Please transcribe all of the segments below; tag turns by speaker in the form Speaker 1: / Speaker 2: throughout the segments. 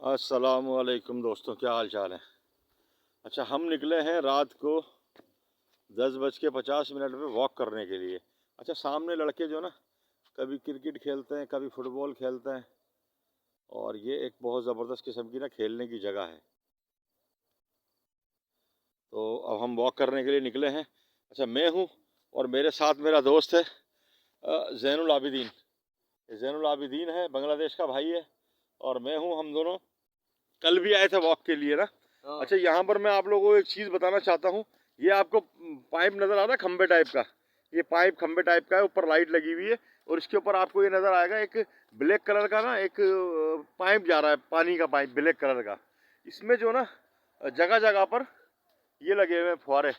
Speaker 1: अस्सलामुअलैकुम दोस्तों, क्या हाल चाल है। अच्छा, हम निकले हैं रात को 10:50 पे वॉक करने के लिए। अच्छा, सामने लड़के जो ना कभी क्रिकेट खेलते हैं, कभी फुटबॉल खेलते हैं, और ये एक बहुत ज़बरदस्त किस्म की ना खेलने की जगह है। तो अब हम वॉक करने के लिए निकले हैं। अच्छा, मैं हूँ और मेरे साथ मेरा दोस्त है ज़ैनुल आबिदीन। ये ज़ैनुल आबिदीन है, बांग्लादेश का भाई है, और मैं हूँ। हम दोनों कल भी आए थे वॉक के लिए ना। अच्छा, यहाँ पर मैं आप लोगों को एक चीज़ बताना चाहता हूँ। ये आपको पाइप नज़र आ रहा है, खंबे टाइप का। ये पाइप खंबे टाइप का है, ऊपर लाइट लगी हुई है, और इसके ऊपर आपको ये नज़र आएगा एक ब्लैक कलर का ना एक पाइप जा रहा है, पानी का पाइप ब्लैक कलर का। इसमें जो ना जगह जगह पर ये लगे हुए हैं फुहारे।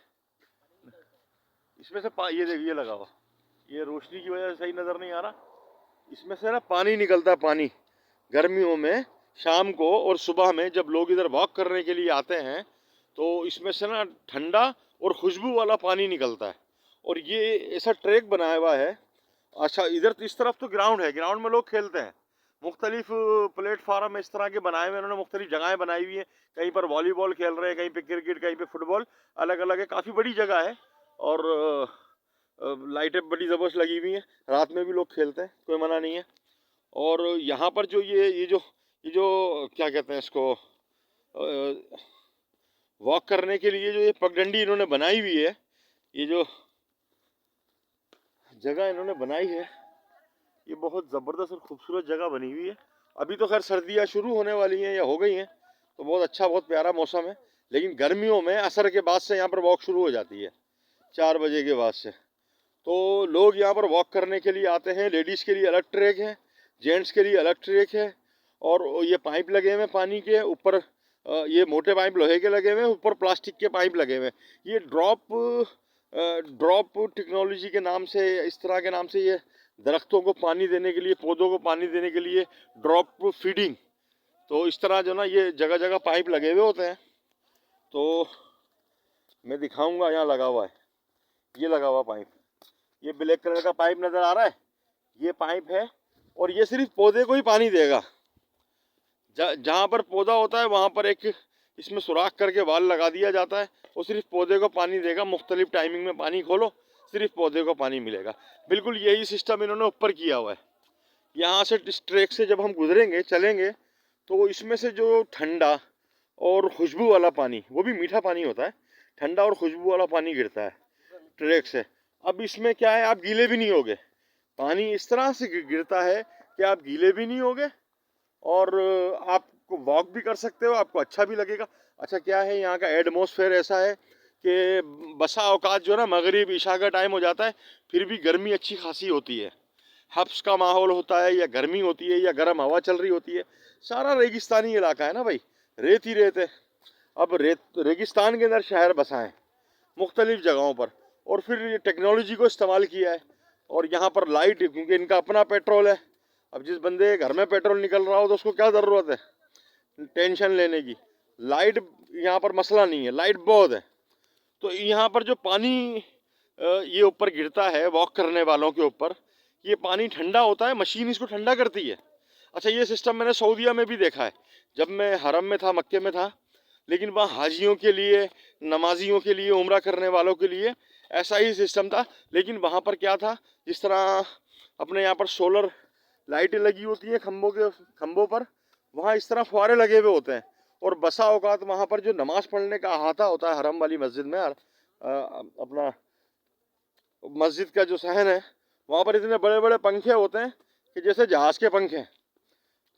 Speaker 1: इसमें से ये देखिए, ये लगा हुआ, ये रोशनी की वजह से सही नज़र नहीं आ रहा। इसमें से ना पानी निकलता है, पानी गर्मियों में शाम को और सुबह में जब लोग इधर वॉक करने के लिए आते हैं तो इसमें से ना ठंडा और खुशबू वाला पानी निकलता है। और ये ऐसा ट्रैक बनाया हुआ है। अच्छा, इधर तो इस तरफ तो ग्राउंड है, ग्राउंड में लोग खेलते हैं। मुख्तलिफ प्लेटफार्म इस तरह के बनाए हुए, उन्होंने मुख्तलिफ जगहें बनाई हुई हैं। कहीं पर वॉलीबॉल खेल रहे हैं, कहीं पे क्रिकेट, कहीं पे फुटबॉल, अलग अलग है। काफ़ी बड़ी जगह है, और लाइटें बड़ी ज़बरदस्त लगी हुई हैं। रात में भी लोग खेलते हैं, कोई मना नहीं है। और यहाँ पर जो ये जो क्या कहते हैं इसको, वॉक करने के लिए जो ये पगडंडी इन्होंने बनाई हुई है, ये जो जगह इन्होंने बनाई है, ये बहुत ज़बरदस्त और ख़ूबसूरत जगह बनी हुई है। अभी तो खैर सर्दियाँ शुरू होने वाली हैं या हो गई हैं, तो बहुत अच्छा, बहुत प्यारा मौसम है। लेकिन गर्मियों में असर के बाद से यहाँ पर वॉक शुरू हो जाती है, 4 बजे के बाद से। तो लोग यहाँ पर वॉक करने के लिए आते हैं। लेडीज़ के लिए अलग ट्रैक है, जेंट्स के लिए अलग ट्रैक है। और ये पाइप लगे हुए हैं पानी के ऊपर, ये मोटे पाइप लोहे के लगे हुए हैं, ऊपर प्लास्टिक के पाइप लगे हुए हैं। ये ड्रॉप टेक्नोलॉजी के नाम से, इस तरह के नाम से, ये दरख्तों को पानी देने के लिए, पौधों को पानी देने के लिए ड्रॉप फीडिंग। तो इस तरह जो ना ये जगह जगह पाइप लगे हुए होते हैं। तो मैं दिखाऊंगा, यहाँ लगा हुआ है, ये लगा हुआ पाइप, ये ब्लैक कलर का पाइप नज़र आ रहा है, ये पाइप है। और ये सिर्फ पौधे को ही पानी देगा। जहाँ पर पौधा होता है वहाँ पर एक इसमें सुराख करके वाल लगा दिया जाता है, वो सिर्फ पौधे को पानी देगा। मुख्तलिफ टाइमिंग में पानी खोलो, सिर्फ पौधे को पानी मिलेगा। बिल्कुल यही सिस्टम इन्होंने ऊपर किया हुआ है। यहाँ से इस ट्रैक से जब हम गुजरेंगे, चलेंगे, तो इसमें से जो ठंडा और खुशबू वाला पानी, वो भी मीठा पानी होता है, ठंडा और खुशबू वाला पानी गिरता है ट्रैक से। अब इसमें क्या है, आप गीले भी नहीं होगे। पानी इस तरह से गिरता है कि आप गीले भी नहीं होगे, और आपको वॉक भी कर सकते हो, आपको अच्छा भी लगेगा। अच्छा, क्या है, यहाँ का एटमॉस्फेयर ऐसा है कि बसा औकात जो ना मगरिब ईशा का टाइम हो जाता है, फिर भी गर्मी अच्छी खासी होती है। हब्स का माहौल होता है, या गर्मी होती है, या गर्म हवा चल रही होती है। सारा रेगिस्तानी इलाका है ना भाई, रेत ही रेत है। अब रेगिस्तान के अंदर शहर बसा है मुख्तलिफ जगहों पर, और फिर ये टेक्नोलॉजी को इस्तेमाल किया है। और यहाँ पर लाइट, क्योंकि इनका अपना पेट्रोल है। अब जिस बंदे के घर में पेट्रोल निकल रहा हो तो उसको क्या ज़रूरत है टेंशन लेने की। लाइट यहाँ पर मसला नहीं है, लाइट बहुत है। तो यहाँ पर जो पानी ये ऊपर गिरता है वॉक करने वालों के ऊपर, ये पानी ठंडा होता है, मशीन इसको ठंडा करती है। अच्छा, ये सिस्टम मैंने सऊदीया में भी देखा है, जब मैं हरम में था, मक्के में था। लेकिन वहाँ हाजियों के लिए, नमाजियों के लिए, उम्रा करने वालों के लिए ऐसा ही सिस्टम था। लेकिन वहाँ पर क्या था, जिस तरह अपने यहाँ पर सोलर लाइटें लगी होती हैं खम्भों पर, वहाँ इस तरह फुहारे लगे हुए होते हैं। और बसा औकात वहाँ पर जो नमाज़ पढ़ने का अहाता होता है हरम वाली मस्जिद में, अपना मस्जिद का जो सहन है, वहाँ पर इतने बड़े बड़े पंखे होते हैं कि जैसे जहाज़ के पंखे।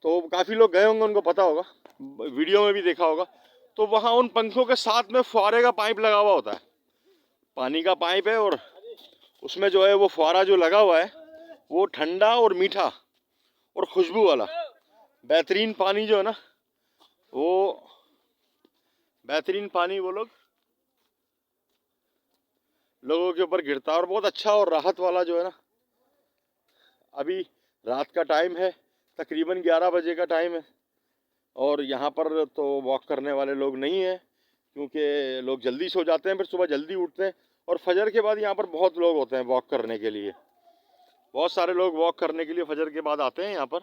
Speaker 1: तो काफ़ी लोग गए होंगे, उनको पता होगा, वीडियो में भी देखा होगा। तो वहाँ उन पंखों के साथ में फुहारे का पाइप लगा हुआ होता है, पानी का पाइप है, और उसमें जो है वो फुहारा जो लगा हुआ है वो ठंडा और मीठा और खुशबू वाला बेहतरीन पानी जो है ना, वो बेहतरीन पानी वो लोगों के ऊपर गिरता है, और बहुत अच्छा और राहत वाला जो है ना। अभी रात का टाइम है, तकरीबन 11 बजे का टाइम है, और यहाँ पर तो वॉक करने वाले लोग नहीं हैं, क्योंकि लोग जल्दी सो जाते हैं, फिर सुबह जल्दी उठते हैं। और फजर के बाद यहाँ पर बहुत लोग होते हैं वॉक करने के लिए, बहुत सारे लोग वॉक करने के लिए फजर के बाद आते हैं यहाँ पर।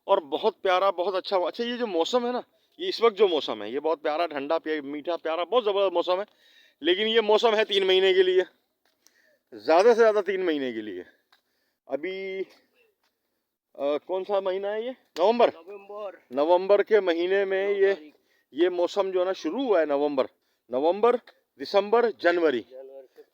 Speaker 1: और बहुत प्यारा, बहुत अच्छा। अच्छा, ये जो मौसम है ना, ये इस वक्त जो मौसम है ये बहुत प्यारा, ठंडा, मीठा, प्यारा, बहुत ज़बरदस्त मौसम है। लेकिन ये मौसम है 3 महीने के लिए, ज़्यादा से ज़्यादा 3 महीने के लिए। अभी कौन सा महीना है ये? नवंबर। नवंबर के महीने में ये मौसम जो है ना शुरू हुआ है। नवंबर, दिसंबर, जनवरी,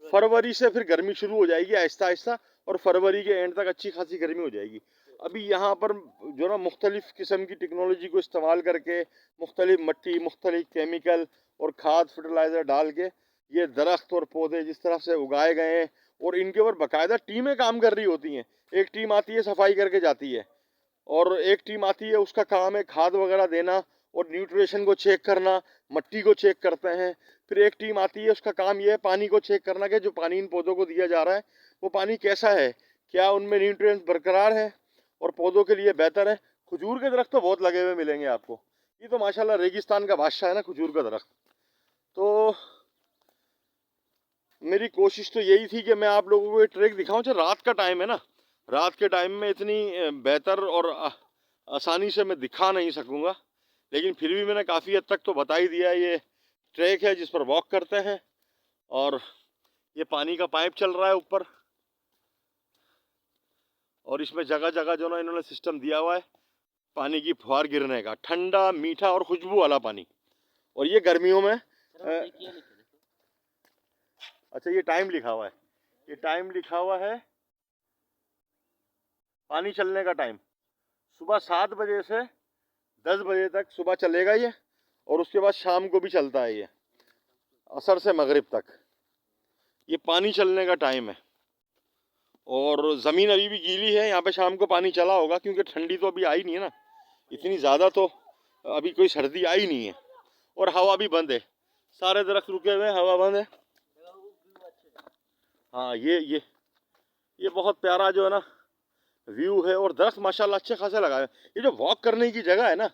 Speaker 1: फरवरी से फिर गर्मी शुरू हो जाएगी आहिस्ता आहिस्ता, और फरवरी के एंड तक अच्छी खासी गर्मी हो जाएगी। अभी यहाँ पर जो ना मुख्तलिफ़ किस्म की टेक्नोलॉजी को इस्तेमाल करके, मुख्तलिफ मट्टी, मुख्तलिफ केमिकल और खाद फर्टिलाइज़र डाल के ये दरख्त और पौधे जिस तरह से उगाए गए हैं, और इनके ऊपर बाकायदा टीमें काम कर रही होती हैं। एक टीम आती है सफाई करके जाती है, और एक टीम आती है उसका काम है खाद वगैरह देना और न्यूट्रिशन को चेक करना, मट्टी को चेक करते हैं। फिर एक टीम आती है उसका काम ये है पानी को चेक करना कि जो पानी इन पौधों को दिया जा रहा है वो पानी कैसा है, क्या उनमें न्यूट्रिएंट्स बरकरार है और पौधों के लिए बेहतर है। खजूर के दरख्त तो बहुत लगे हुए मिलेंगे आपको, ये तो माशाल्लाह रेगिस्तान का बादशाह है ना खजूर का दरख्त। तो मेरी कोशिश तो यही थी कि मैं आप लोगों को ये ट्रैक दिखाऊं। जो रात का टाइम है ना, रात के टाइम में इतनी बेहतर और आसानी से मैं दिखा नहीं सकूंगा, लेकिन फिर भी मैंने काफ़ी हद तक तो बता ही दिया। ये ट्रैक है जिस पर वॉक करते हैं, और ये पानी का पाइप चल रहा है ऊपर, और इसमें जगह जगह जो ना इन्होंने सिस्टम दिया हुआ है पानी की फुहार गिरने का, ठंडा, मीठा और खुशबू वाला पानी। और ये गर्मियों में अच्छा ये टाइम लिखा हुआ है, ये टाइम लिखा हुआ है पानी चलने का टाइम, सुबह 7 बजे से 10 बजे तक सुबह चलेगा ये, और उसके बाद शाम को भी चलता है ये, असर से मगरिब तक ये पानी चलने का टाइम है। और ज़मीन अभी भी गीली है, यहाँ पे शाम को पानी चला होगा क्योंकि ठंडी तो अभी आई नहीं है ना इतनी ज़्यादा, तो अभी कोई सर्दी आई नहीं है, और हवा भी बंद है, सारे दरख्त रुके हुए हैं, हवा बंद है। हाँ ये बहुत प्यारा जो है ना व्यू है, और दरख्त माशाल्लाह अच्छे खासे लगाए। ये जो वॉक करने की जगह है ना,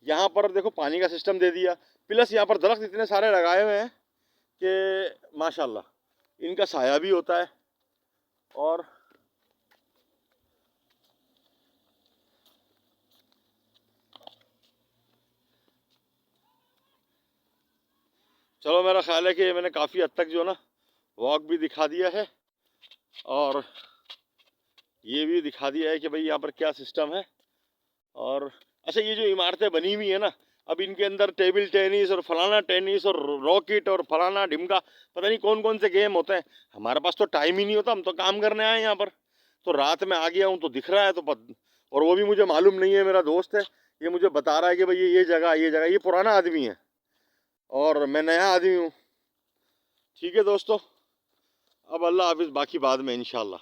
Speaker 1: यहाँ पर देखो पानी का सिस्टम दे दिया, प्लस यहाँ पर दरख्त इतने सारे लगाए हुए हैं कि माशाल्लाह इनका साया भी होता है। और चलो मेरा ख्याल है कि मैंने काफ़ी हद तक जो ना वॉक भी दिखा दिया है, और ये भी दिखा दिया है कि भाई यहाँ पर क्या सिस्टम है। और अच्छा ये जो इमारतें बनी हुई है ना, अब इनके अंदर टेबल टेनिस और फलाना टेनिस और रॉकेट और फलाना ढिमका पता नहीं कौन कौन से गेम होते हैं। हमारे पास तो टाइम ही नहीं होता, हम तो काम करने आए यहाँ पर, तो रात में आ गया हूँ तो दिख रहा है, और वो भी मुझे मालूम नहीं है, मेरा दोस्त है ये मुझे बता रहा है कि भाई ये जगह, ये जगह, ये पुराना आदमी है और मैं नया आदमी हूँ। ठीक है दोस्तों, अब अल्लाह हाफिज़, बाकी बाद में इंशाल्लाह।